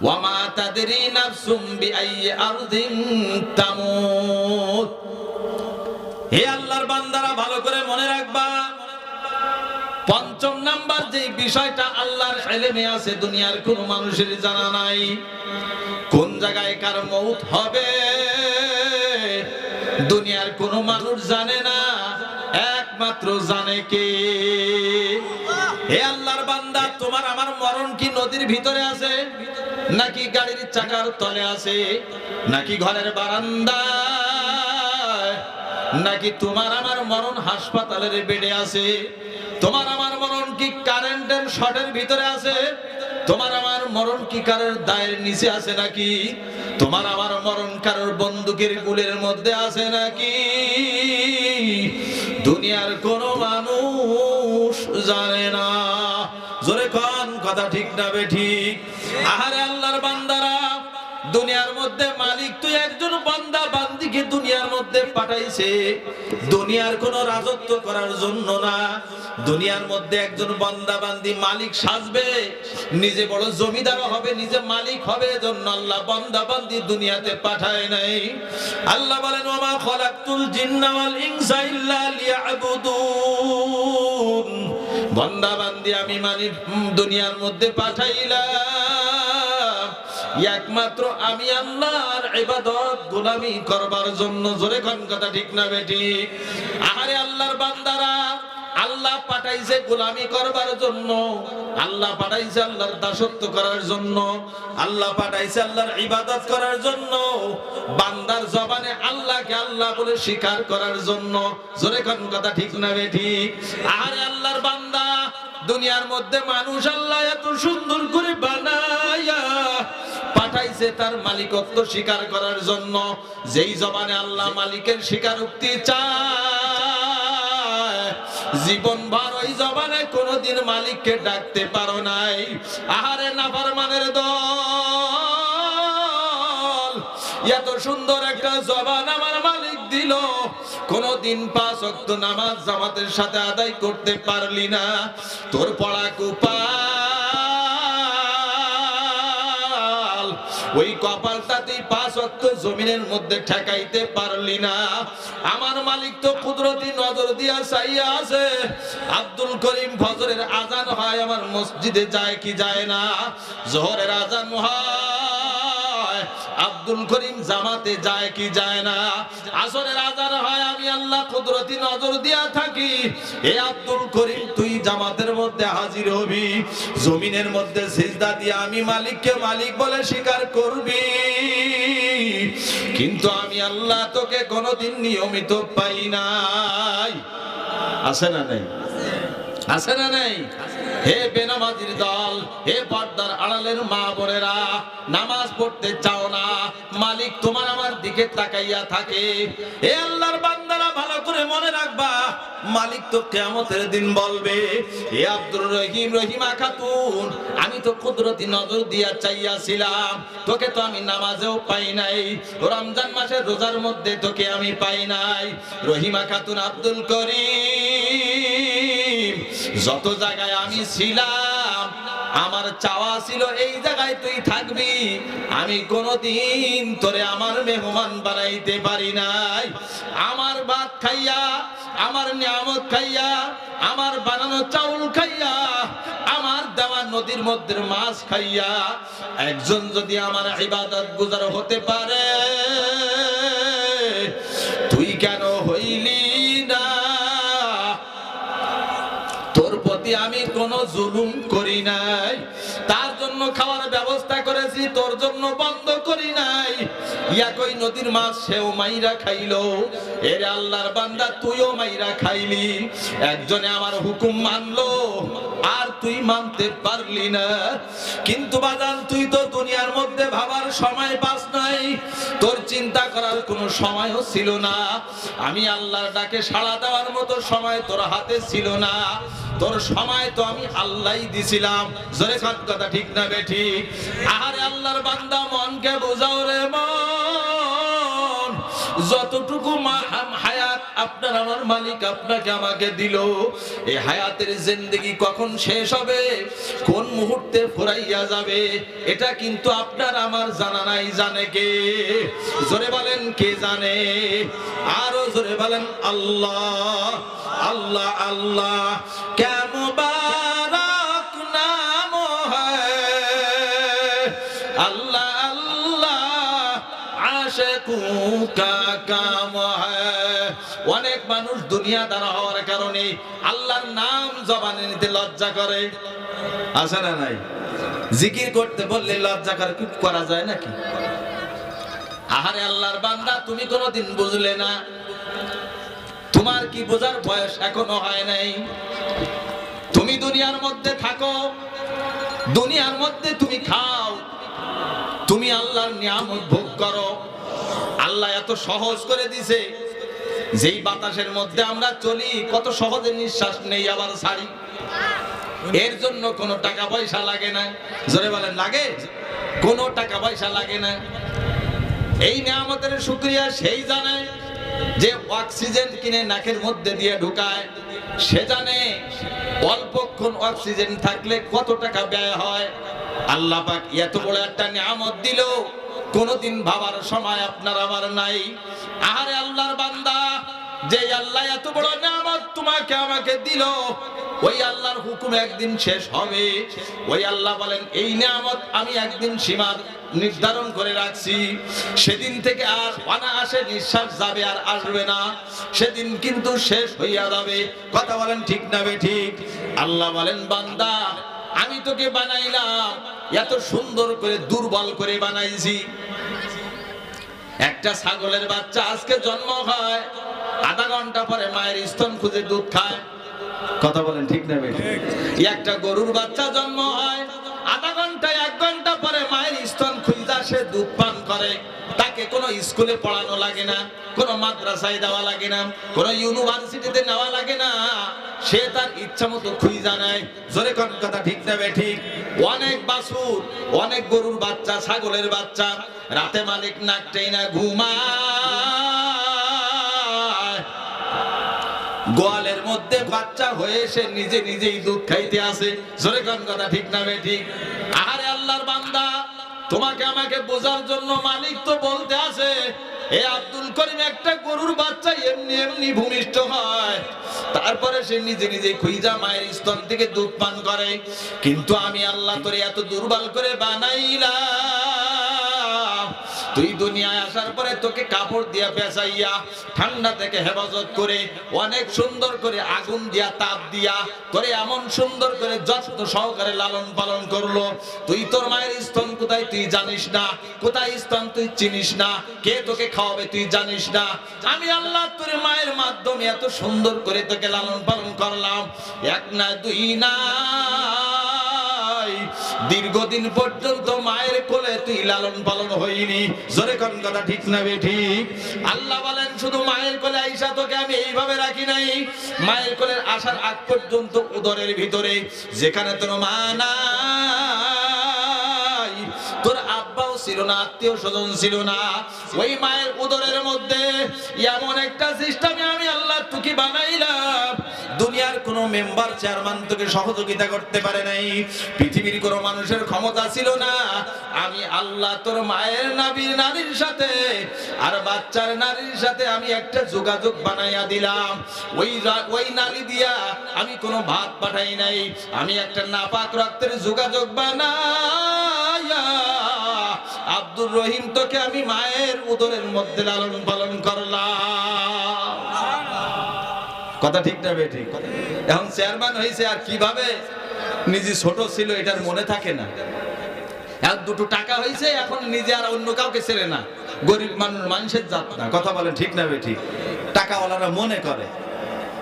ওয়া মা তাদরি নাফসুম বিআইয়ি আরদিন তামুত। হে আল্লাহর বান্দারা, ভালো করে মনে রাখবা, পঞ্চম নাম্বার যে বিষয়টা আল্লাহর ইলমে আছে, দুনিয়ার কোন মানুষের জানা নাই কোন জায়গায় কার মউত হবে। দুনিয়ার কোন মানুষ জানে না, একমাত্র জানে কে? হে আল্লাহর বান্দা, তোমার আমার মরণ কি নদীর ভিতরে আছে, নাকি গাড়ির চাকার তলে আছে, নাকি ঘরের বারান্দায়, নাকি তোমার আমার মরণ হাসপাতালের বেডে আছে? তোমার আমার মরণ কি কারেন্টের শর্টের ভিতরে আছে? তোমার আমার মরণ কি কারোর দায়ের নিচে আছে নাকি? তোমার আমার মরণ কারোর বন্দুকের গুলির মধ্যে আছে নাকি? দুনিয়ার কোন মানুষ জানে না। জোরে কোন কথা ঠিক না বেঠিক? আহারে আল্লাহর বান্দারা, দুনিয়ার মধ্যে মালিক তুই একজন বান্দা বান্দিকে দুনিয়ার মধ্যে পাঠাইছে দুনিয়ার কোন রাজত্ব করার জন্য না। দুনিয়ার মধ্যে একজন বান্দা বান্দি মালিক সাজবে, নিজে বড় জমিদার হবে, নিজে মালিক হবে, এজন্য আল্লাহ বান্দা বান্দি দুনিয়াতে পাঠায় নাই। আল্লাহ বলেন, ওয়া মা খালাকতুল জিন্না ওয়াল ইনসা ইল্লা লিয়াবুদুন। বান্দা বান্দি আমি মালিক দুনিয়ার মধ্যে পাঠাইলাম একমাত্র আমি আল্লাহর ইবাদত গোলামি করবার জন্য। জোরে কোন কথা ঠিক না বেঠিক? আহারে আল্লাহর বান্দারা, আল্লাহ পাঠাইছে গোলামি করবার জন্য, আল্লাহ পাঠাইছে আল্লাহর দাসত্ব করার জন্য, আল্লাহ পাঠাইছে আল্লাহর ইবাদত করার জন্য, বান্দার জবানে আল্লাহকে আল্লাহ বলে স্বীকার করার জন্য। জোরে কোন কথা ঠিক না বেঠিক? আহারে আল্লাহর বান্দা, দুনিয়ার মধ্যে মানুষ আল্লাহ এত সুন্দর করে বানায়া পাঠাইছে তার মালিকত্ব স্বীকার করার জন্য। যেই জবানে আল্লাহ মালিকের স্বীকারোক্তি চায়, জীবন ভর ওই জবানে কোনদিন মালিককে ডাকতে পারো নাই। আহারে নাফরমানের দল, এত সুন্দর একটা জবান আমার মালিক দিল, কোনদিন 5 ওয়াক্ত নামাজ জামাতের সাথে আদায় করতে পারলি না। তোর পড়া কপাল, ওই কপালটা তুই 5 ওয়াক্ত জমিনের মধ্যে ঠেকাইতে পারলি না। আমার মালিক তো কুদরতি নজর দিয়া চাইয়া আছে। আব্দুল করিম ফজরের আজান হয়, আমার মসজিদে যায় কি যায় না? জোহরের আজান হয়, আব্দুল করিম জামাতে যায় কি যায় না? আসরের আজান হয়, আমি আল্লাহ কুদরতি নজর দিয়া থাকি। এ আব্দুল করিম, তুই জামাতের মধ্যে হাজির হবি, জমিনের মধ্যে সিজদা দিয়ে আমি মালিককে মালিক বলে স্বীকার করবি। কিন্তু আমি আল্লাহ তোকে কোনদিন নিয়মিত পাই নাই। আছে না নাই? আছে না নাই? হে বেনামাজির দল, হে পর্দার আড়ালের মা বোনেরা, নামাজ পড়তে চাও না, মালিক তোমার আমার দিকে তাকাইয়া থাকে। হে আল্লাহর বান্দারা, ভালো করে মনে রাখবা, মালিক তো কিয়ামতের দিন বলবে, হে আব্দুর রহিম, রহিমা খাতুন, আমি তো কুদরতি নজর দিয়া চাইয়াছিলাম, তোকে তো আমি নামাজেও পাই নাই, রমজান মাসের রোজার মধ্যে তোকে আমি পাই নাই। রহিমা খাতুন, আব্দুল করিম, যত জায়গায় আমি ছিলাম আমার চাওয়া ছিল এই জায়গায় তুই থাকবি, আমি কোনদিন তোরে আমার মেহমান বানাইতে পারি নাই। আমার ভাত খাইয়া, আমার নিয়ামত খাইয়া, আমার বানানো চাউল খাইয়া, আমার দেওয়া নদীর মধ্যে মাছ খাইয়া একজন যদি আমার ইবাদত গুজার হতে পারে, তুই কেন হইলি না? তোর প্রতি আমি কোনো জুলুম করি নাই, তার জন্য খাওয়ার ব্যবস্থা করেছি, তোর জন্য বন্ধ করি নাই। একই নদীর মাছ সেও মাইরা খাইলো, এর আল্লাহর বান্দা তুইও মাইরা খাইলি। একজনে আমার হুকুম মানলো আর তুই মানতে পারলি না। কিন্তু বাজান, তুই তো দুনিয়ার মধ্যে ভাবার সময় পাস নাই, তোর চিন্তা করার কোনো সময়ও ছিল না। আমি আল্লাহর ডাকে সাড়া দেওয়ার মতো সময় তোর হাতে ছিল না, তোর সময় তো আমি আল্লাহই দিছিলাম। জোরে কথা ঠিক না বেঠিক? আহারে আল্লাহর বান্দা, মনকে বোঝাও রে মন, যতটুকু হায়াত আপনার আমার মালিক আপনাকে আমাকে দিল, এই হায়াতের জিন্দেগি কখন শেষ হবে, কোন মুহূর্তে ফুরাইয়া যাবে, এটা কিন্তু আপনার আমার জানা নাই। জানে কে? জোরে বলেন কে জানে? আরো জোরে বলেন আল্লাহ। আল্লাহ আল্লাহ ক্যা মুবারক নাম হ্যায়, আল্লাহ আল্লাহ আশিকু কা কাম হ্যায়। অনেক মানুষ দুনিয়াদার হওয়ার কারণে আল্লাহর নাম জবানে নিতে লজ্জা করে, আছে না নাই? জিকির করতে বললে লজ্জা করে, কি করা যায় নাকি? আহারে আল্লাহর বান্দা, তুমি কোনোদিন বুঝলে না, তোমার কি বোঝার বয়স এখনো হয় নাই। তুমি দুনিয়ার মধ্যে থাকো, দুনিয়ার মধ্যে তুমি খাও, তুমি আল্লাহর নিয়ামত ভোগ করো। আল্লাহ এত সহজ করে দিছে, যেই বাতাসের মধ্যে আমরা চলি কত সহজে নিঃশ্বাস নেই আবার ছাড়ি, এর জন্য কোনো টাকা পয়সা লাগে না। জোরে বলেন লাগে? কোনো টাকা পয়সা লাগে না। এই নিয়ামতের শুকরিয়া সেই জানে যে অক্সিজেন কিনে নাকের মধ্যে দিয়ে ঢুকায়, সে জানে অল্পক্ষণ অক্সিজেন থাকলে কত টাকা ব্যয় হয়। আল্লাহ পাক এত বড় একটা নিয়ামত দিল, কোনদিন ভাবার সময় আপনার আমার নাই। আহারে আল্লাহর বান্দা, যে আল্লাহ এত বড় নিয়ামত তোমাকে আমাকে দিল, ওই আল্লাহর হুকুম একদিন শেষ হবে। ওই আল্লাহ বলেন এই নিয়ামত আমি একদিন সীমা নির্ধারণ করে রাখছি, সেদিন থেকে আর অনায়াসে নিঃশ্বাস যাবে আর আসবে না, সেদিন কিন্তু শেষ হইয়া যাবে। কথা বলেন ঠিক না বেঠিক? আল্লাহ বলেন বান্দা, আমি তোকে বানাইলাম, এত সুন্দর করে দুর্বল করে বানাইছি। একটা ছাগলের বাচ্চা আজকে জন্ম হয়, আধা ঘন্টা পরে মায়ের স্তন খুঁজে দুধ খায়। কথা বলেন ঠিক না বেঠিক? একটা গরুর বাচ্চা জন্ম হয়, আধা ঘন্টা 1 ঘন্টা পরে মায়ের স্তন খুঁজা সে দুধ পান করে। তাকে কোনো স্কুলে পড়ানো লাগে না, কোনো মাদ্রাসায় দেওয়া লাগে না, কোনো ইউনিভার্সিটিতে নেওয়া লাগে না, সে তার ইচ্ছা মতো খুঁজা নেয়। জোরে কোন কথা ঠিক না বেঠিক? অনেক বাছুর, অনেক গরুর বাচ্চা, ছাগলের বাচ্চা, রাতে মালিক নাক টেনে ঘুমায়, গোয়ালের মধ্যে বাচ্চা হয়ে সে নিজে নিজেই দুধ খাইতে আসে। জোরে কোন কথা ঠিক না বেঠিক? আহারে আল্লাহর বান্দা, তোমাকে আমাকে বোঝার জন্য মালিক তো বলতে আছে, এ আব্দুল করিম, একটা গরুর বাচ্চা এমনি এমনি ভূমিষ্ঠ হয়, তারপরে সে নিজে নিজে খুঁজা মায়ের স্তন থেকে দুধ পান করে। কিন্তু আমি আল্লাহ তোরে এত দুর্বল করে বানাইলাম, তুই দুনিয়ায় আসার পরে তোকে কাপড় দিয়া পেঁচাইয়া ঠান্ডা থেকে হেফাজত করে অনেক সুন্দর করে আগুন দিয়া তাপ দিয়া তোরে এমন সুন্দর করে যত্ন সহকারে লালন পালন করলো। তুই তোর মায়ের স্তন কোথায় তুই জানিস না, কোথায় স্তন তুই চিনিস না, কে তোকে খাওয়াবে তুই জানিস না। আমি আল্লাহ তোর মায়ের মাধ্যমে এত সুন্দর করে তোকে লালন পালন করলাম, 1 না 2 না, দীর্ঘদিন পর্যন্ত মায়ের কোলে তুই লালন পালন হইনি। জোরে কোন কথা ঠিক না বেঠিক? আল্লাহ বলেন শুধু মায়ের কোলে আইসা তোকে আমি এইভাবে রাখি নাই, মায়ের কোলের আসার আগ পর্যন্ত উদরের ভিতরে যেখানে তোর মা নাই, তোর আব্বাও ছিল না, আত্মীয় স্বজন ছিল না, ওই মায়ের উদরের মধ্যে এমন একটা সিস্টেমে আমি আল্লাহ তোকে বানাইলাম, দুনিয়ার কোন মেম্বার চেয়ারম্যান তোকে সহযোগিতা করতে পারে নাই, পৃথিবীর কোন মানুষের ক্ষমতা ছিল না। আমি আল্লাহ তোর মায়ের নাভির নারীর সাথে আর বাচ্চার নারীর সাথে আমি একটা যোগাযোগ বানাইয়া দিলাম। ওই নারী দিয়া আমি কোনো ভাত পাঠাই নাই, আমি একটা নাপাক রক্তের যোগাযোগ বানাইয়া আব্দুর রহিম তোকে আমি মায়ের উদরের মধ্যে লালন পালন করলাম। কথা ঠিক না বেঠিক? এখন চেয়ারম্যান হয়েছে আর কিভাবে নিজে ছোট ছিল এটার মনে থাকে না, এখন 2 টাকা হয়েছে, এখন নিজে আর অন্য কাউকে ছেড়ে না, গরিব মানুষের জাত না। কথা বলেন ঠিক না বেঠিক? টাকাওয়ালারা মনে করে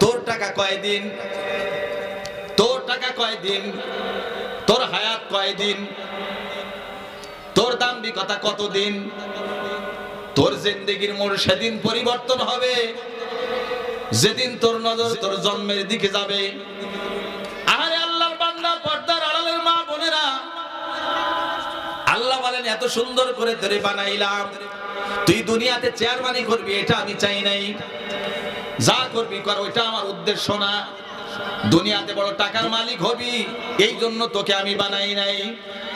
তোর টাকা কয়দিন, তোর টাকা কয়দিন, তোর হায়াত কয়দিন, তোর দাম্ভিকতা কতদিন, তোর জিন্দেগির মোড় সেদিন পরিবর্তন হবে যেদিন তোর নজর তোর জন্মের দিকে যাবে। আরে আল্লাহর বান্দা, পর্দার আড়ালের মা বোনেরা, আল্লাহ বলেন এত সুন্দর করে তোরে বানাইলাম, তুই দুনিয়াতে চেয়ারম্যানই করবি এটা আমি চাই নাই। যা করবি কর, ওইটা আমার উদ্দেশ্য না। দুনিয়াতে বড় টাকার মালিক হবি এই জন্য তোকে আমি বানাই নাই।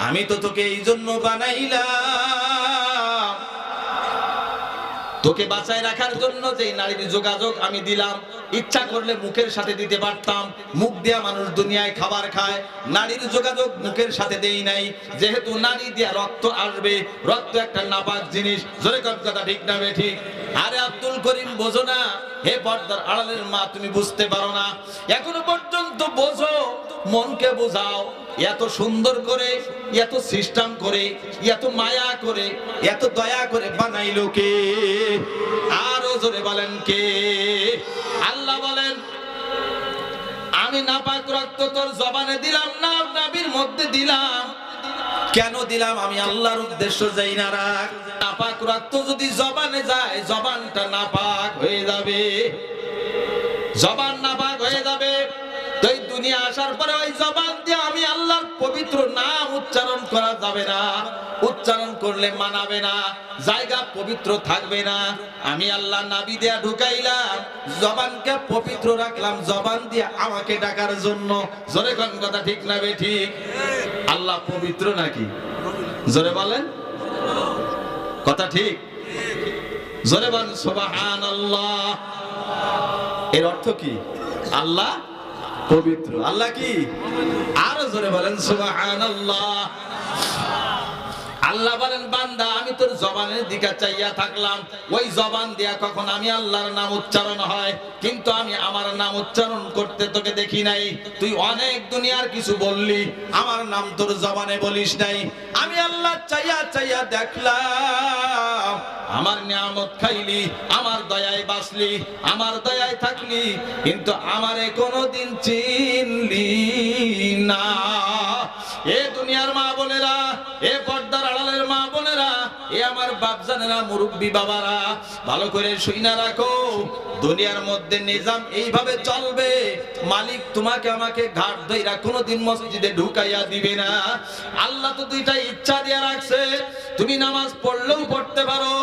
আমি তো তোকে এই জন্য বানাইলাম তোকে বাঁচায় রাখার জন্য। যে নারীর যোগাযোগ আমি দিলাম, ইচ্ছা করলে মুখের সাথে দিতে পারতাম, মুখ দিয়া মানুষ দুনিয়ায় খাবার খায়, নারীর যোগাযোগ মুখের সাথে দেই নাই। যেহেতু নারী দিয়া রক্ত আসবে, রক্ত একটা নাপাক জিনিস, জোরে কথা ঠিক না বেঠিক? আরে আব্দুল করিম বোঝো না? হে পর্দার আড়ালের মা, তুমি বুঝতে পারো না? এখনো পর্যন্ত বোঝো, মনকে বোঝাও। এত সুন্দর করে, এত সিস্টেম করে, এত মায়া করে, এত দয়া করে বানাইলো কে? আরো জোরে বলেন কে? আল্লাহ বলেন, আমি নাপাক রক্ত তোর জবানে দিলাম না, নাভির মধ্যে দিলাম। কেন দিলাম? আমি আল্লাহর উদ্দেশ্য যাই না রাখ। নাপাক রক্ত যদি জবানে যায়, জবানটা নাপাক হয়ে যাবে, জবান নাপাক হয়ে যাবে। তুই দুনিয়া আসার পরে ওই জবান দিয়ে আমি আল্লাহর পবিত্র নাম উচ্চারণ করা যাবে না, উচ্চারণ করলে মানাবে না, জায়গা পবিত্র থাকবে না। আমি আল্লাহ নাবি দিয়া ঢুকাইলাম, জবানকে পবিত্র রাখলাম, জবান দিয়ে আমাকে ডাকার জন্য। জোরে কোন কথা ঠিক না বেঠিক? আল্লাহ পবিত্র নাকি? জোরে বলেন, কথা ঠিক? জোরে বলেন সুবহানাল্লাহ। এর অর্থ কি? আল্লাহ পবিত্র। আল্লাহ কি? আরো জোরে বলেন সুবহানাল্লাহ। আল্লাহ বলেন, বান্দা আমি তোর জবানের দিকে চাইয়া থাকলাম, ওই জবান দিয়া কখন আমি আল্লাহর নাম উচ্চারণ হয়, কিন্তু আমি আমার নাম উচ্চারণ করতে তোকে দেখি নাই। তুই অনেক দুনিয়ার কিছু বললি, আমার নাম তোর জবানে বলিস নাই। আমি আল্লাহ চাইয়া চাইয়া দেখলাম, আমার নিয়ামত খাইলি, আমার দয়ায় বাঁচলি, আমার দয়ায় থাকলি, কিন্তু আমারে কোনোদিন চিনলি না। এ দুনিয়ার মা বোনেরা, এ পর্দার আড়ালের মা বোনেরা, এ আমার বাপজানেরা, মুরব্বী বাবারা, ভালো করে শুইনা রাখো। দুনিয়ার মধ্যে নিজাম এইভাবে চলবে, মালিক তোমাকে আমাকে ঘাট ধইরা কোনোদিন মসজিদে ঢুকাইয়া দিবে না। আল্লাহ তো দুইটা ইচ্ছা দিয়া রাখছে, তুমি নামাজ পড়লেও পড়তে পারো,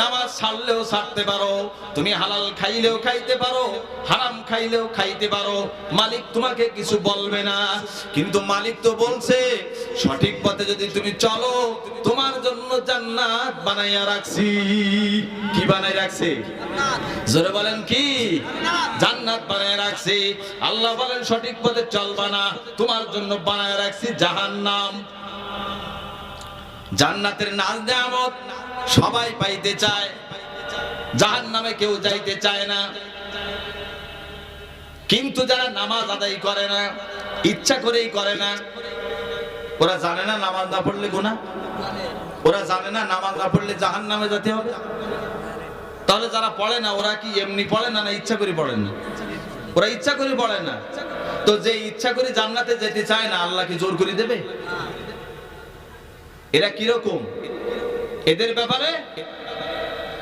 নামাজ ছাড়লেও ছাড়তে পারো, তুমি হালাল খাইলেও খাইতে পারো, হারাম খাইলেও খাইতে পারো, মালিক তোমাকে কিছু বলবে না। কিন্তু মালিক তো বলছে, সঠিক পথে যদি তুমি চলো, তোমার জন্য জান্নাত বানাইয়া রাখছি। কি বানাই রাখছি? জোরে বলেন কি? জান্নাত বানাইয়া রাখছি। আল্লাহ বলেন, সঠিক পথে চলবা না, তোমার জন্য বানাইয়া রাখছি জাহান্নাম। জান্নাতের নাজ নেয়ামত সবাই পাইতে চায়, জাহান্নামে কেউ যাইতে চায় না। কিন্তু যারা নামাজ আদায় করে না, ইচ্ছা করেই করে না, ওরা জানে না নামাজ না পড়লে গুনাহ, ওরা জানে না নামাজ না পড়লে জাহান্নামে যেতে হবে। তাহলে যারা পড়ে না, ওরা কি এমনি পড়ে না, না ইচ্ছা করে পড়ে না? ওরা ইচ্ছা করে পড়ে না। তো যে ইচ্ছা করে জান্নাতে যেতে চায় না, আল্লাহ কি জোর করে দেবে? এরা কিরকম? এদের ব্যাপারে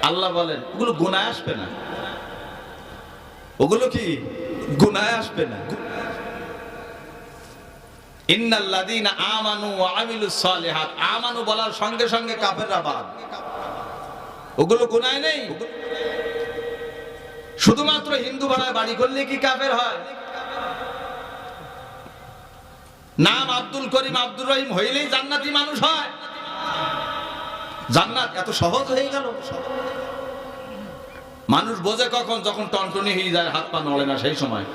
আল্লাহ বলেন, ওগুলো গুনাহ আসবে না। ওগুলো কি গুনাহ আসবে না। ইন্নাল্লাযীনা আমানু ওয়া আমিলুস সালিহাত, আমানু বলার সঙ্গে সঙ্গে কাফেররা বাদ। ওগুলো গুনাহ নেই। শুধুমাত্র হিন্দু ভাড়ায় বাড়ি করলে কি কাফের হয়? নাম আব্দুল করিম, আব্দুর রহিম হইলেই জান্নাতি মানুষ হয়? জান্নাত এত সহজ হয়ে গেল? মানুষ বোঝে কখন? যখন টনটনি হয়ে যায়, হাত পা নড়ে না, সেই সময়।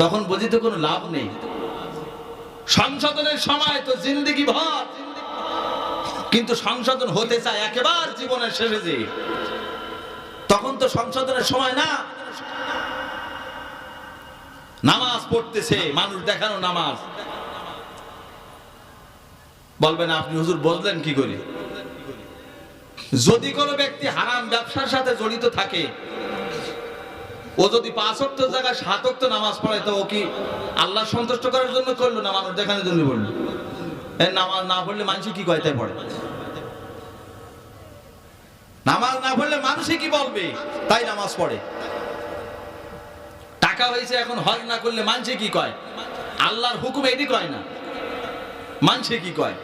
তখন বুঝিতে কোনো লাভ নেই। সংশোধনের সময় তো জিন্দেগি ভর, কিন্তু সংশোধন হতে চায় একেবারে জীবনের শেষে যে, তখন তো সংশোধনের সময় না। নামাজ পড়তেছে মানুষ, দেখানো নামাজ। বলবেন আপনি হুজুর বুঝলেন কি করে? যদি কোনো ব্যক্তি হারাম ব্যবসার সাথে জড়িত থাকে, ও যদি 5 ওয়াক্ত জায়গায় 7 ওয়াক্ত নামাজ পড়ে, তো ও কি আল্লাহ সন্তুষ্ট করার জন্য করলো না মানুষ দেখানোর জন্য পড়লো? নামাজ না পড়লে মানুষ কি কয় তাই পড়ে। নামাজ না পড়লে মানুষই কি বলবে তাই নামাজ পড়ে। টাকা হয়েছে এখন হজ না করলে মানুষে কি কয়? আল্লাহর হুকুম এটি কয় না, মানুষে কি কয়?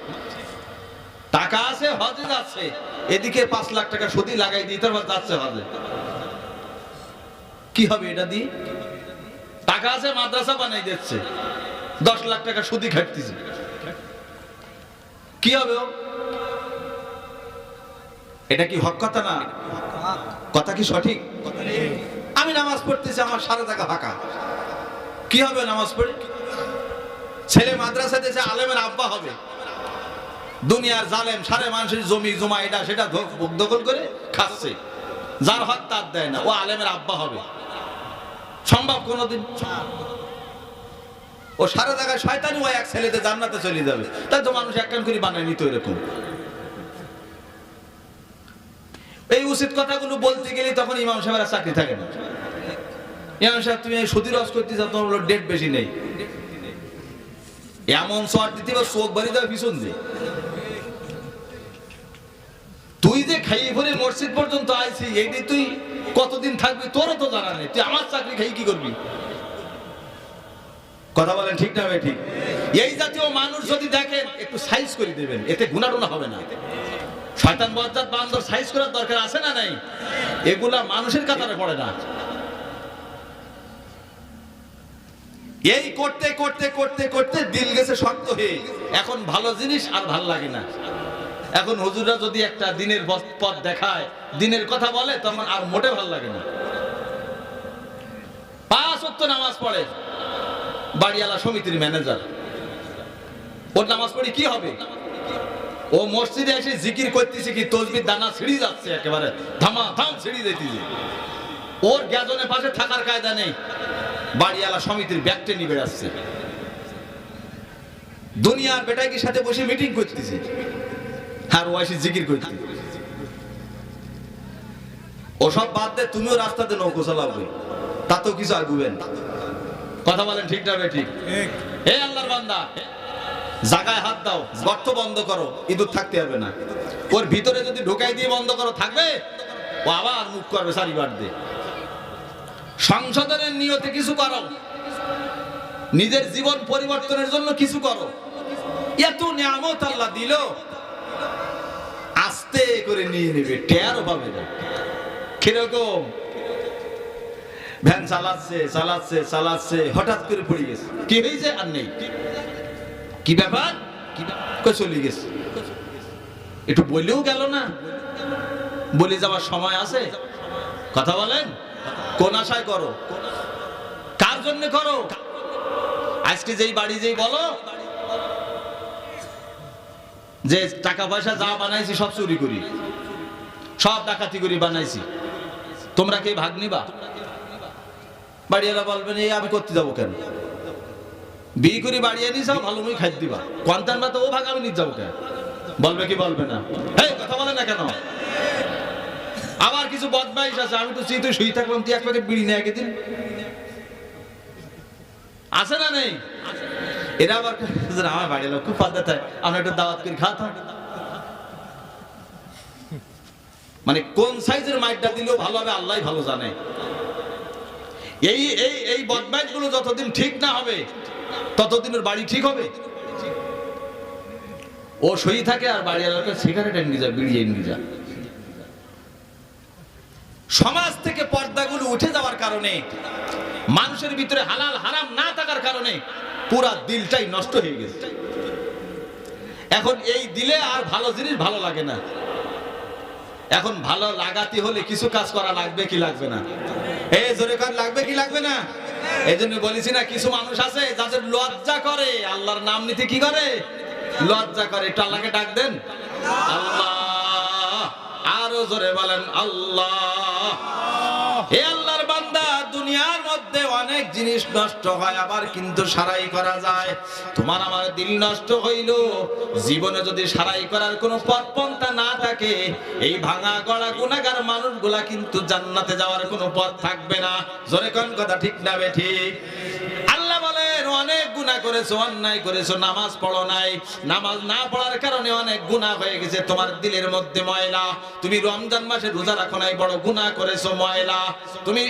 টাকা আছে, হজে যাচ্ছে, এদিকে 5 লাখ টাকা সুদি লাগাই দিয়ে তারপর যাচ্ছে হজে। কি হবে এটা দিয়ে? টাকা আছে, মাদ্রাসা বানাই দিচ্ছে, 10 লাখ টাকা সুদি খাটতেছে, কি হবে? এটা কি হক কথা না? কথা কি সঠিক? আমি নামাজ পড়তেছি, আমার সারা টাকা ফাঁকা, কি হবে নামাজ পড়ে? ছেলে মাদ্রাসা দিয়েছে, আলেমের আব্বা হবে, দুনিয়ার জালেম সারে মানুষের জমি জমা এটা সেটা দখল করে খাচ্ছে, যার হক তার দেয় না, ও আলেমের আব্বা হবে? সম্ভব কোনোদিন? ও সারা জায়গায় শয়তানি, ও এক ছেলেতে জান্নাতে চলে যাবে, তাই তো মানুষ এক কান করে বানায় নিত এরকম। এই উচিত কথাগুলো বলতে গেলে তখন ইমাম সাহেবের চাকরি থাকে না। ইমাম সাহেব তুমি সুদী রস করতে চাও, তোমার বলো ডেট বেশি নেই, এমন শর্ট দিতে হবে চোখ বাড়ি দেবে পিছন দিয়ে। তুই যে খাইয়ে ভরে মসজিদ পর্যন্ত আইছি, এইটি তুই কতদিন থাকবি তোরও তো জানা নেই, তুই আমার চাকরি খাই কি করবি? কথা বলেন ঠিক না ভাই? ঠিক। এই জাতীয় মানুষ যদি দেখেন একটু সাইজ করে দেবেন, এতে গুণাটুনা হবে না। শয়তান বজ্জাত বান্দর সাইজ করার দরকার আছে না নাই? এগুলা মানুষের কাতারে পড়ে না। এই করতে করতে করতে করতে দিল গেছে শক্ত হয়ে, এখন ভালো জিনিস আর ভাল লাগে না। এখন হুজুররা যদি একটা দিনের পথ দেখায়, দিনের কথা বলে, তখন আর মোটে ভাল লাগে না। 5 ওয়াক্ত নামাজ পড়ে, বাড়িওয়ালা সমিতির ম্যানেজার, ওর নামাজ পড়ি কি হবে? ও মসজিদে এসে জিকির করতেছে কি তসবির দানা ছিঁড়ি যাচ্ছে, একেবারে ধামাধাম ছিঁড়ি যাইতেছে, ওর গ্যাজনে পাশে থাকার কায়দা নেই, বাড়িওয়ালা সমিতির ব্যাগটে নিয়ে বেড়াচ্ছে, দুনিয়ার বেটাইকির সাথে বসে মিটিং করতেছে, আর ও এসে জিকির করতে। ওসব বাদ দে, তুমিও রাস্তাতে নৌকো চালাবে, তাতেও কিছু আগুবেন। কথা বলেন ঠিক না ঠিক? হে আল্লাহর বান্দা, জায়গায় হাত দাও, গর্ত বন্ধ করো, ইঁদুর থাকতে পারবে না। ওর ভিতরে যদি ঢোকাই দিয়ে বন্ধ করো, থাকবে? ও আবার মুখ করবে চারিবার দিয়ে। সংশোধনের নিয়তে কিছু করো, নিজের জীবন পরিবর্তনের জন্য কিছু করো। এত নিয়ামত আল্লাহ দিল, আস্তে করে নিয়ে নেবে, টেরও পাবে না। কিরকম? ভ্যান চালাচ্ছে চালাচ্ছে চালাচ্ছে, হঠাৎ করে পড়ে গেছে, কি হয়েছে? আর নেই, কি ব্যাপার? চলে গেছে, একটু বলেও গেল না, বলে যাওয়ার সময় আছে? কথা বলেন, কোন আশায় করো? কার জন্য করো? আজকে যেই বাড়ি যেই বলো যে টাকা পয়সা যা বানাইছি সব চুরি করি, সব ডাকাতি করি বানাইছি, তোমরা কি ভাগ নিবা? বাড়িওয়ালা বলবেন এই আমি করতে যাবো কেন? বিয়ে করে বাড়ি আনি যাও, ভালো মুই খাই দিবা, কোয়ান্টার মতো ও ভাগ আমি নিয়ে যাবো কেন? বলবে কি বলবে না? এই কথা বলে না কেন? আবার কিছু বদমাইশ আছে, আমি তো তুই শুই থাকলাম, তুই এক প্যাকেট বিড়ি নিয়ে একে দিন, আছে না নেই? এরা আবার আমার বাড়ির লোক খুব ফাঁদা থাকে, আমরা একটু দাওয়াত করে খাওয়া। মানে কোন সাইজের মাইকটা দিলেও ভালো হবে আল্লাহ ভালো জানে। এই এই এই বদমাইশ গুলো যতদিন ঠিক না হবে, ততদিন ওর বাড়ি ঠিক হবে? ও শুয়ে থাকে আর বাড়িওয়ালাকে সিগারেট এনে যা, বিড়ি এনে যা। সমাজ থেকে পর্দাগুলো উঠে যাওয়ার কারণে, মানুষের ভিতরে হালাল হারাম না থাকার কারণে পুরা দিলটাই নষ্ট হয়ে গেছে। এখন এই দিলে আর ভালো জিনিস ভালো লাগে না। এখন ভালো লাগাতে হলে কিছু কাজ করা লাগবে কি লাগবে না? এই জোরে কাজ লাগবে কি লাগবে না? এই জন্য বলেছি না, কিছু মানুষ আছে যাদের লজ্জা করে আল্লাহর নাম নিতে, কি করে? লজ্জা করে। একটু আল্লাহকে ডাক দেন, আল্লাহ। আরো জোরে বলেন আল্লাহ। হে আল্লাহর বান্দা, দুনিয়ার মধ্যে অনেক জিনিস নষ্ট হয়, আবার কিন্তু সারাই করা যায়। তোমার আমার দিল নষ্ট হইল, জীবনে যদি সারাই করার কোনো পথ পন্থা না থাকে, এই ভাঙা গড়া গুনাহগার মানুষগুলা কিন্তু জান্নাতে যাওয়ার কোনো পথ থাকবে না। জোরে কোন কথা ঠিক না বেঠিক? আল্লাহ বলেন অনেক গুনাহ করেছো, অন্যায় করেছো, নামাজ পড়ো নাই, নামাজ না পড়ার কারণে অনেক গুনাহ হয়ে গেছে। তোমার দিলের মধ্যে ময়লা, তুমি রমজান মাসে রোজা রাখো নাই, বড় গুনাহ করেছো, ময়লা। তুমি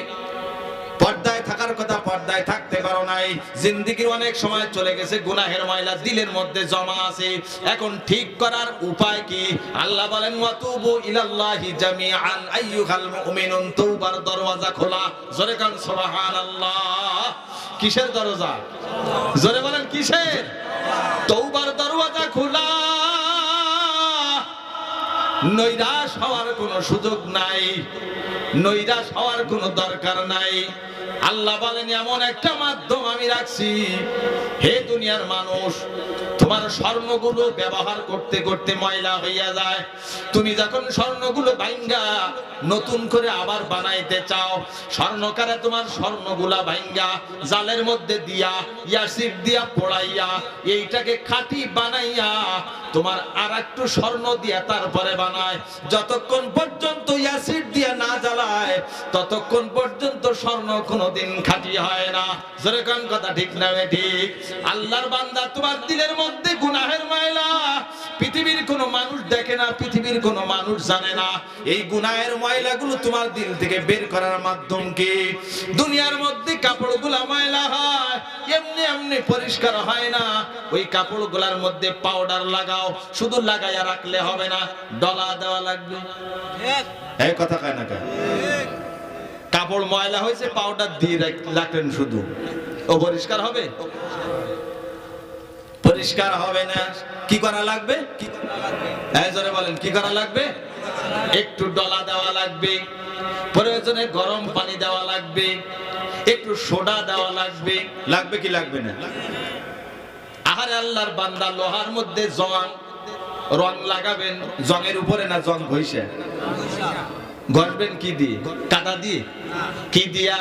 পর্দায় থাকার কথা পর্দায় থাকতে পারো নাই, জিন্দেগির অনেক সময় চলে গেছে, গুনাহের ময়লা দিলের মধ্যে জমা আছে। এখন ঠিক করার উপায় কি? আল্লাহ বলেন ওয়াতুবু ইলাল্লাহি জামিআন আইয়ুহাল মুমিনুন, তওবার দরওয়াজা খোলা। জোরে কান সুবহানাল্লাহ। কিসের দরজা? জোরে বলেন কিসের? তওবার দরওয়াজা খোলা। নৈরাশ হওয়ার কোনো সুযোগ নাই, নৈরাশ হওয়ার কোনো দরকার নাই। আল্লাহ বলেন এমন একটা মাধ্যম আমি রাখছি, হে দুনিয়ার মানুষ, তোমার স্বর্ণগুলো ব্যবহার করতে করতে ময়লা হইয়া যায়। তুমি যখন স্বর্ণগুলো ভাঙ্গা নতুন করে আবার বানাইতে চাও, স্বর্ণকারে তোমার স্বর্ণগুলা ভাঙ্গা জালের মধ্যে দিয়া ইয়াসিড দিয়া পোড়াইয়া এইটাকে খাঁটি বানাইয়া তোমার আর একটু স্বর্ণ দিয়া তারপরে বানায়। যতক্ষণ পর্যন্ত ইয়াসিড দিয়া না জ্বালায় ততক্ষণ পর্যন্ত স্বর্ণ কোনোদিন খাঁটি হয় না। যেরকম কথা ঠিক না ঠিক? আল্লাহর বান্দা, তোমার দিলের মধ্যে গুনাহের ময়লা পৃথিবীর কোনো মানুষ দেখে না, পৃথিবীর কোনো মানুষ জানে না। এই গুনাহের ময়লাগুলো তোমার দিল থেকে বের করার মাধ্যম কি? দুনিয়ার মধ্যে কাপড়গুলা ময়লা হয়, এমনি এমনি পরিষ্কার হয় না। ওই কাপড়গুলার মধ্যে পাউডার লাগাও, শুধু লাগাইয়া রাখলে হবে না, ডলা দেওয়া লাগবে। এই কথা কয় না কেন? কাপড় ময়লা হয়েছে, পাউডার দিয়ে রাখলেন শুধু, ও পরিষ্কার হবে? পরিষ্কার হবে না। কি করা লাগবে? জোরে বলেন, কি করা লাগবে? একটু ডলা দেওয়া লাগবে, প্রয়োজনে গরম পানি দেওয়া লাগবে, একটু সোডা দেওয়া লাগবে। লাগবে কি লাগবে না? আহারে আল্লাহর বান্দা, লোহার মধ্যে রং লাগাবেন, জংয়ের উপরে না জং ঘষে ঘষবেন কি দিয়ে? কাদা দিয়ে? কি দিয়া?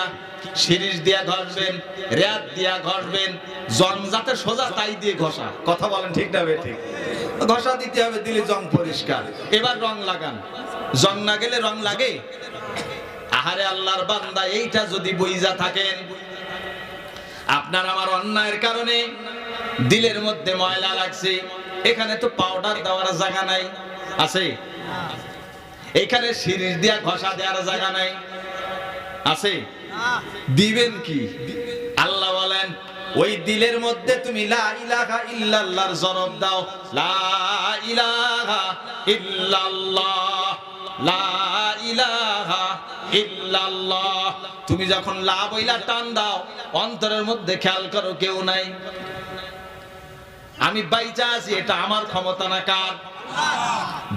শিরিষ দিয়া ঘষবেন, রেত দিয়া ঘষবেন, জং যাতে সোজা তাই দিয়ে ঘষা। কথা বলেন ঠিক না ঠিক? ঘষা দিতে হবে, দিলে জং পরিষ্কার। এবার রং লাগান, জং না গেলে রং লাগে? আহারে আল্লাহর বান্দা, এইটা যদি বুঝা থাকেন, আপনার আমার অন্যায়ের কারণে দিলের মধ্যে ময়লা লাগছে, এখানে তো পাউডার দেওয়ার জায়গা নাই, আছে? এখানে শিরিষ দিয়া ঘষা দেওয়ার জায়গা নাই, আছে? দিবেন কি? আল্লাহ বলেন ওই দিলের মধ্যে তুমি লা ইলাহা ইল্লাল্লাহর জরব দাও। লা ইলাহা ইল্লাল্লাহ, লা ইলাহা ইল্লাল্লাহ। তুমি যখন লা বইলা টান দাও, অন্তরের মধ্যে খেয়াল করো কেউ নাই, আমি বাইচা আছি, এটা আমার ক্ষমতা না, কার?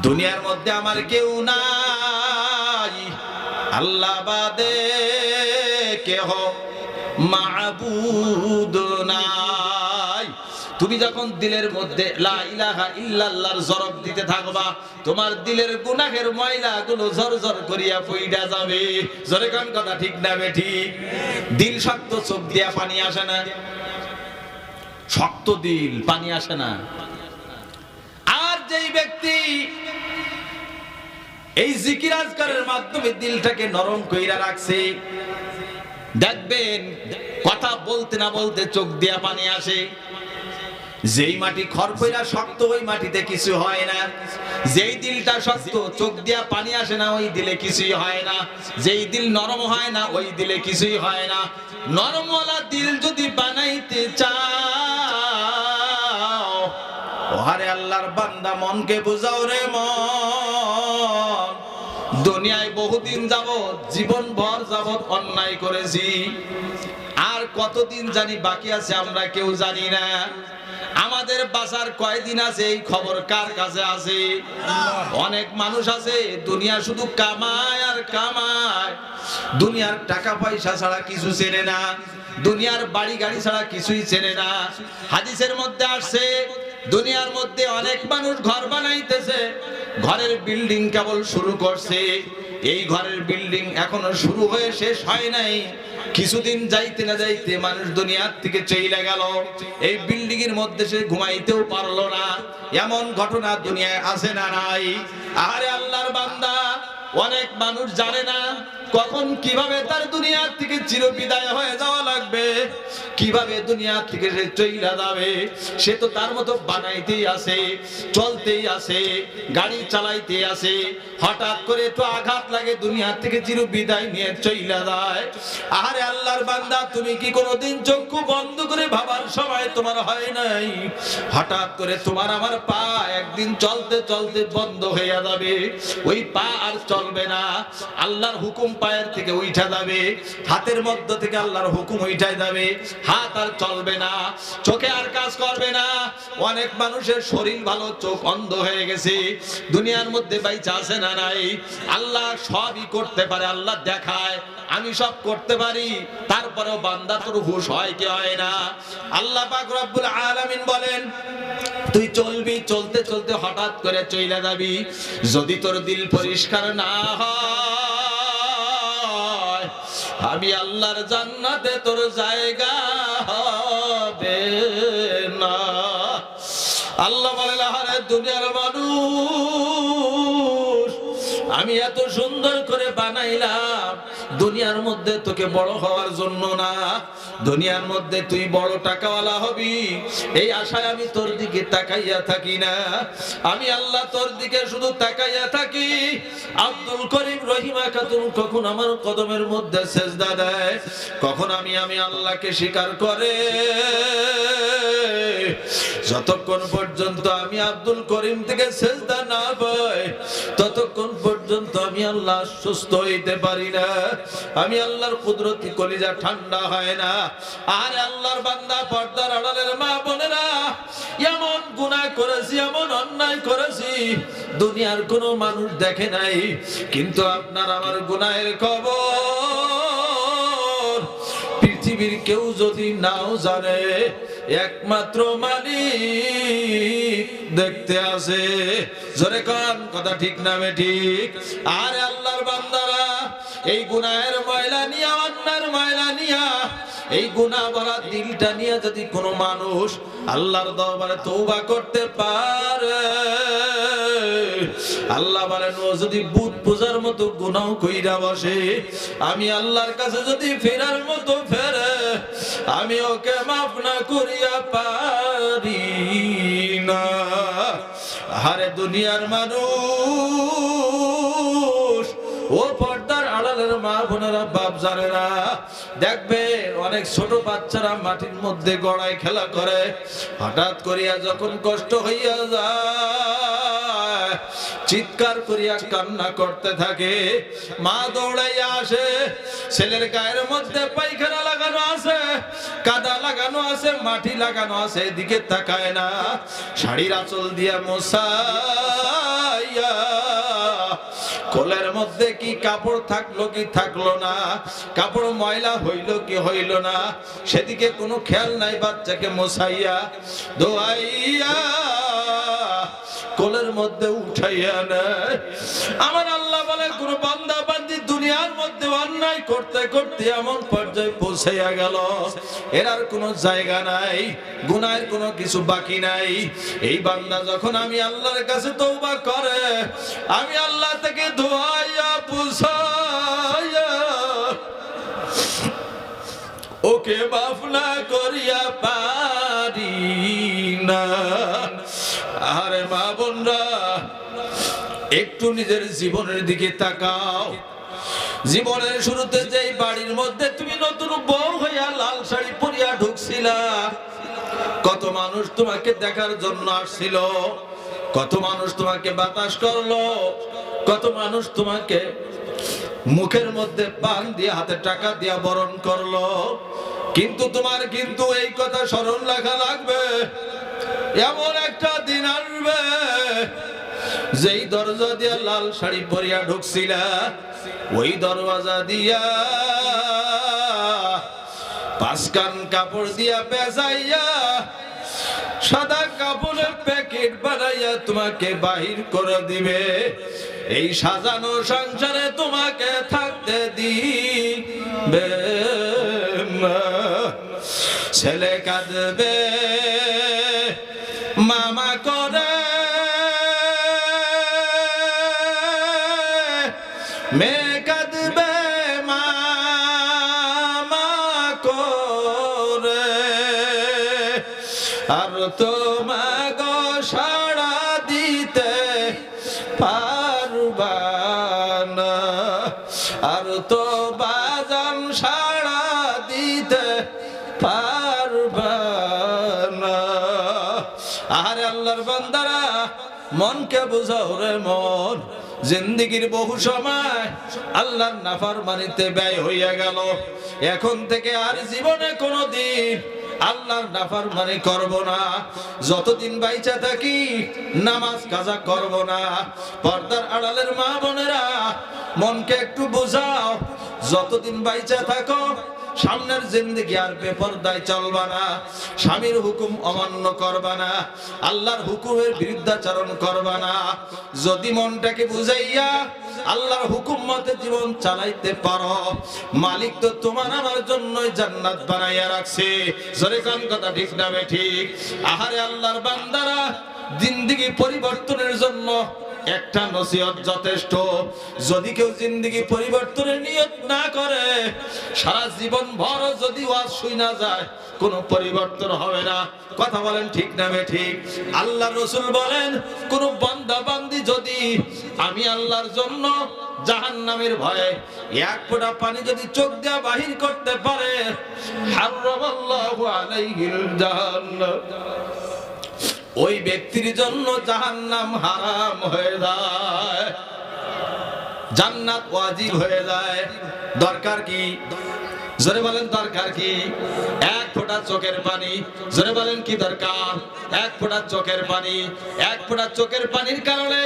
দুনিয়ার মধ্যে আমার কেউ নাই, আল্লাহ বাদে কেহ মাবুদ নাই। তুমি যখন দিলের মধ্যে লা ইলাহা ইল্লাল্লাহর জরব দিতে থাকবা, তোমার দিলের গুনাহের ময়লাগুলো ঝরঝর করিয়া পইড়া যাবে। জোরে কোন কথা ঠিক না ঠিক? দিল শক্ত, চোখ দিয়া পানি আসে না, শক্ত দিল, পানি আসে না। আর যেই ব্যক্তি এই জিকির আজকারের মাধ্যমে দিলটাকে নরম কইরা রাখছে, দেখবেন কথা বলতে না বলতে চোখ দিয়া পানি আসে। যেই মাটি খড়পইরা শক্ত, ওই মাটিতে কিছু হয় না। যেই দিলটা শক্ত, চোখ দিয়া পানি আসে না, ওই দিলে কিছুই হয় না। যেই দিল নরম হয় না, ওই দিলে কিছুই হয় না। নরমওয়ালা দিল যদি বানাইতে চাও, ওহারে আল্লাহর বান্দা, মনকে বুঝাও রে মন। দুনিয়ায় বহুদিন যাবত, জীবন ভর যাবত অন্যায় করেছি, আর কতদিন জানি বাকি আছে আমরা কেউ জানি না। আমাদের বাঁচার কয়দিন আছে এই খবর কার কাছে আছে? অনেক মানুষ আছে দুনিয়া শুধু কামায় আর কামায়, দুনিয়ার টাকা পয়সা ছাড়া কিছু চেনে না, দুনিয়ার বাড়ি গাড়ি ছাড়া কিছুই চেনে না। হাদিসের মধ্যে আসছে, দুনিয়ার মধ্যে অনেক মানুষ ঘর বানাইতেছে, ঘরের বিল্ডিং কেবল শুরু করছে, এই ঘরের বিল্ডিং এখনো শুরু হয়ে শেষ হয় নাই। কিছুদিন যাইতে না যাইতে মানুষ দুনিয়ার থেকে চলে গেল, এই বিল্ডিং এর মধ্যে সে ঘুমাইতেও পারলো না। এমন ঘটনা দুনিয়ায় আছে না নাই? আরে আল্লাহর বান্দা, অনেক মানুষ জানে না কখন কিভাবে তার দুনিয়া থেকে চিরবিদায় হয়ে যাওয়া লাগবে, কিভাবে দুনিয়া থেকে সে চইলা যাবে, সে তো তার মতো বানাইতেই আছে, চলতেই আছে, গাড়ি চালাইতে আছে, হঠাৎ করে তো আঘাত লাগে, দুনিয়া থেকে চিরবিদায় নিয়ে চইলা যায়। আরে আল্লাহর বান্দা, তুমি কি কোনোদিন চক্ষু বন্ধ করে ভাবার সময় তোমার হয় নাই? হঠাৎ করে তোমার আমার পা একদিন চলতে চলতে বন্ধ হয়ে যাবে, ওই পা আর চলবে না, আল্লাহর হুকুম পায়ের থেকে উঠা যাবে, হাতের মধ্য থেকে আল্লাহর হুকুম উঠাই যাবে, হাত আর চলবে না, চোখে আর কাজ করবে না। অনেক মানুষের শরীর ভালো, চোখ অন্ধ হয়ে গেছে, দুনিয়ার মধ্যে বাইচা আছে না নাই? আল্লাহ সবই করতে পারে, আল্লাহ দেখায় আমি সব করতে পারি, তারপরেও বান্দা তোর হুঁশ হয় কি হয় না? আল্লাহ পাক রব্বুল আলামিন বলেন, তুই চলবি, চলতে চলতে হঠাৎ করে চইলা যাবি, যদি তোর দিল পরিষ্কার না হয়, আমি আল্লাহর জান্নাতে তোর জায়গা হবে না। আল্লাহ বলেন, আরে দুনিয়ার মানুষ, আমি এত সুন্দর করে বানাইলাম দুনিয়ার মধ্যে তোকে বড় হওয়ার জন্য না, দুনিয়ার মধ্যে তুই বড় টাকাওয়ালা হবি এই আশায় আমি তোর দিকে তাকাইয়া থাকি না, আমি আল্লাহ তোর দিকে শুধু তাকাইয়া থাকি। আব্দুল করিম রহিমা খাতুন কখন আমার কদমের মধ্যে সেজদা দেয়, কখন আমি আল্লাহকে স্বীকার করে, যতক্ষণ পর্যন্ত আমি আব্দুল করিম থেকে সেজদা না পাই, ততক্ষণ পর্যন্ত আমি আল্লাহ সুস্থ হইতে পারি না, আমি আল্লাহর কুদরতি কলিজা ঠান্ডা হয় না। আর আল্লাহর বান্দা, পর্দার আড়ালের মা বোনেরা, এমন গুনাহ করেছি, এমন অন্যায় করেছি, দুনিয়ার কোনো মানুষ দেখে নাই, কিন্তু আপনার আমার গুনাহের খবর পৃথিবীর কেউ যদি নাও জানে, একমাত্র মালিক দেখতে আসে। জোরে কান, কথা ঠিক না ঠিক? আর আল্লাহর বান্দারা, এই গুনাহের ময়লা নিয়া, অন্যায়ের ময়লা নিয়া, এই গুনাহ ভরা দিলটা নিয়ে যদি কোনো মানুষ আল্লাহর দরবারে তওবা করতে পারে, আল্লাহ বলেন, ও যদি বুত পূজার মতো গুনাহ কইরা বসে, আমি আল্লাহর কাছে যদি ফেরার মতো ফেরে, আমি ওকে মাফ না করিয়া পারি না। আরে দুনিয়ার মানুষ, ও পর্দার আড়ালের মা বোনেরা, বাপ জানেরা, দেখবে অনেক ছোট বাচ্চারা মাটির মধ্যে গড়ায় খেলা করে, হঠাৎ করিয়া যখন কষ্ট হইয়া যায়, চিৎকার করিয়া কান্না করতে থাকে, মা দৌড়াইয়া আসে, ছেলের গায়ের মধ্যে পায়খানা লাগানো আছে, কাদা লাগানো আছে, মাটি লাগানো আছে, এদিকে তাকায় না, শাড়ির আঁচল দিয়া মোছাইয়া, কোলের মধ্যে কি কাপড় থাকলো কি থাকলো না, কাপড় ময়লা হইল কি হইল না, সেদিকে কোনো খেয়াল নাই, বাচ্চাকে মোছাইয়া দোয়াইয়া কোলের মধ্যে উঠাইয়া নেয়। আমার আল্লাহ বলে, কোন বান্দা বান্দি দুনিয়ার মধ্যে অন্যায় করতে করতে এমন পর্যায়ে পৌঁছাইয়া গেল, এর আর কোনো জায়গা নাই, গুনাহের কোনো কিছু বাকি নাই। এই বান্দা যখন আমি আল্লাহর কাছে তওবা করে, আমি আল্লাহ থেকে ধোয়াইয়া পুছাইয়া ওকে মাফ না করিয়া পারি না। আরে মা বোনরা, একটু নিজের জীবনের দিকে তাকাও। জীবনের শুরুতে যেই বাড়ির মধ্যে তুমি নতুন বউ হইয়া লাল শাড়ি পরিয়া ঢুকছিলা, কত মানুষ তোমাকে দেখার জন্য আসছিল, কত মানুষ তোমাকে বাতাস করলো, কত মানুষ তোমাকে মুখের মধ্যে পান দিয়ে, হাতে টাকা দিয়া বরণ করলো, কিন্তু তোমার কিন্তু এই কথা স্মরণ রাখা লাগবে, এমন একটা দিন আসবে, যেই দরজা দিয়া লাল শাড়ি পরিয়া ঢুকছিলা, ওই দরওয়াজা দিয়া পাঁচকান কাপড় দিয়া পেঁচাইয়া, সাদা কাপড়ের প্যাকেট বানাইয়া তোমাকে বাহির করে দিবে। এই সাজানো সংসারে তোমাকে থাকতে দিবে না। ছেলে কাঁদবে মামা করে, মেয়ে কাঁদবে তোমাগো সাড়া দিতে পারবা না, আর তো বাজান সাড়া দিতে পারবা না। আরে আল্লাহর বান্দারা, মনকে বুঝাও রে মন, জিন্দেগীর বহু সময় আল্লাহর নাফরমানিতে ব্যয় হইয়া গেল। এখন থেকে আর জীবনে কোনোদিন আল্লাহর নাফরমানি করব না। যতদিন বাইচা থাকি নামাজ কাজা করব না। পর্দার আড়ালের মা বোনেরা, মনকে একটু বুঝাও, যতদিন বাইচা থাকো সামনের জিন্দেগি আর বেপরদায় চলবা না, স্বামীর হুকুম অমান্য করবা না, আল্লাহর হুকুমের বিরুদ্ধাচরণ করবা না। যদি মনটাকে বুঝাইয়া আল্লাহর হুকুম মতে জীবন চালাইতে পারো, মালিক তো তোমার আমার জন্যই জান্নাত বানাইয়া রাখছে। জোরে কোন কথা ঠিক না ঠিক? আহারে আল্লাহর বান্দারা, জিন্দেগি পরিবর্তনের জন্য একটা নসিহত যথেষ্ট। যদি কেউ জিন্দেগি পরিবর্তনের নিয়ত না করে, সারা জীবন ভর যদি ওয়াজ শুনা যায়, কোনো পরিবর্তন হবে না। কথা বলেন ঠিক না ঠিক? আল্লাহ রাসূল বলেন, কোন বান্দা বান্দি যদি আমি আল্লাহর জন্য জাহান্নামের ভয়ে এক ফোঁটা পানি যদি চোখ দিয়ে বাহির করতে পারে, হারামাল্লাহু আলাইহিল জাহান্নাম, ওই ব্যক্তির জন্য জাহান্নাম হারাম হয়ে যায়, জান্নাত ওয়াজিব হয়ে যায়। দরকার কি? জোরে বলেন দরকার কি? এক ফোঁটা চোখের পানি। জোরে বলেন কি দরকার? এক ফোঁটা চোখের পানি। এক ফোঁটা চোখের পানির কারণে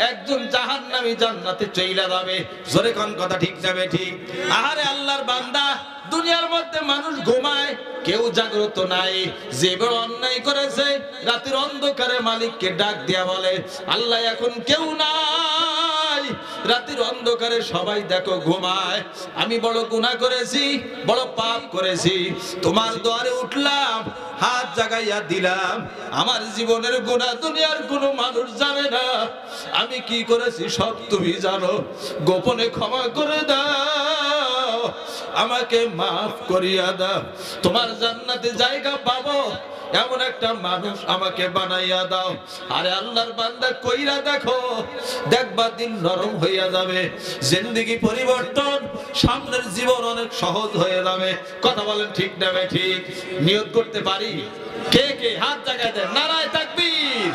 একজন জাহান্নামী জান্নাতে চইলা যাবে। জোরে কোন কথা ঠিক যাবে ঠিক? আহারে আল্লাহর বান্দা, দুনিয়ার মধ্যে মানুষ ঘুমায়, কেউ জাগ্রত নাই। যে বড় অন্যায় করেছে, রাতের অন্ধকারে মালিককে ডাক দিয়া বলে, আল্লাহ এখন কেউ নাই, রাতের অন্ধকারে সবাই দেখো ঘুমায়, আমি বড় গুনাহ করেছি, বড় পাপ করেছি, তোমার দুয়ারে উঠলাম, হাত জাগাইয়া দিলাম, আমার জীবনের গুনাহ দুনিয়ার কোনো মানুষ জানে না, আমি কি করেছি সব তুমি জানো, গোপনে ক্ষমা করে দাও, আমাকে মাফ করিয়া দাও, তোমার জান্নাতে জায়গা পাবো এমন একটা মানুষ আমাকে বানাইয়া দাও। আরে আল্লাহর বান্দা, কইরা দেখো, দেখবা দিন নরম হইয়া যাবে, জিন্দেগি পরিবর্তন, সামনের জীবন অনেক সহজ হয়ে যাবে। কথা বলেন ঠিক না ঠিক? নিয়ত করতে পারি? কে কে হাত জায়গায় দেন, নারায়ে তাকবীর,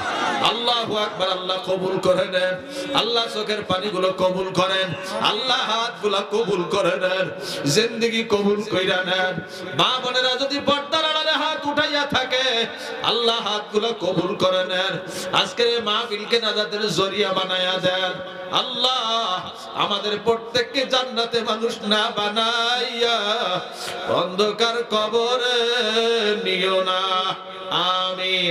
আল্লাহু আকবার। আল্লাহ কবুল করে নেন, আল্লাহ চোখের পানিগুলো কবুল করেন, আল্লাহ হাতগুলো কবুল করে নেন, জিন্দেগি কবুল কইরা নেন। মা বোনেরা যদি পর্দার আড়ালে হাত উঠাইয়া থাকে, আল্লাহ হাতগুলো কবুল করে নেন। আজকের এই মাহফিলকে নাজাতের জরিয়া বানায়া দেন। আল্লাহ আমাদের প্রত্যেককে জান্নাতে মানুষ না বানাইয়া অন্ধকার কবরে নিও না। আমিন।